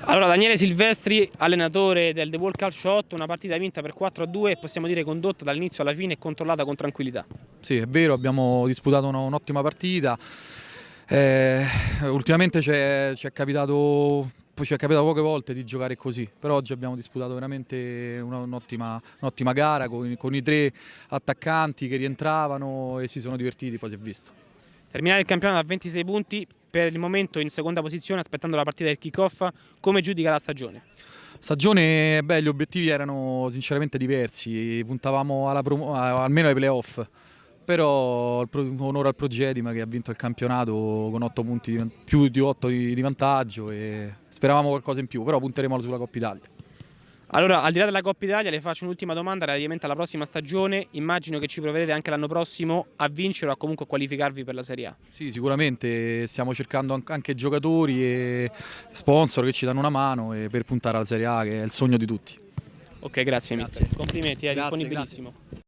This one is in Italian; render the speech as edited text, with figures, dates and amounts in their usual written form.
Allora, Daniele Silvestri, allenatore del The World Calcio 8, una partita vinta per 4-2 e possiamo dire condotta dall'inizio alla fine e controllata con tranquillità. Sì, è vero, abbiamo disputato un'ottima partita. Ultimamente ci è capitato poche volte di giocare così, però oggi abbiamo disputato veramente un'ottima gara con i tre attaccanti che rientravano e si sono divertiti, poi si è visto. Terminare il campionato a 26 punti, per il momento in seconda posizione, aspettando la partita del kick-off, come giudica la stagione? Stagione, beh, gli obiettivi erano sinceramente diversi, puntavamo almeno ai playoff, però onore al Progedim che ha vinto il campionato con 8 punti, più di 8 di vantaggio e speravamo qualcosa in più, però punteremo sulla Coppa Italia. Allora, al di là della Coppa Italia, le faccio un'ultima domanda relativamente alla prossima stagione. Immagino che ci proverete anche l'anno prossimo a vincere o a comunque qualificarvi per la Serie A. Sì, sicuramente stiamo cercando anche giocatori e sponsor che ci danno una mano per puntare alla Serie A, che è il sogno di tutti. Ok, grazie mister. Complimenti, è Grazie, disponibilissimo.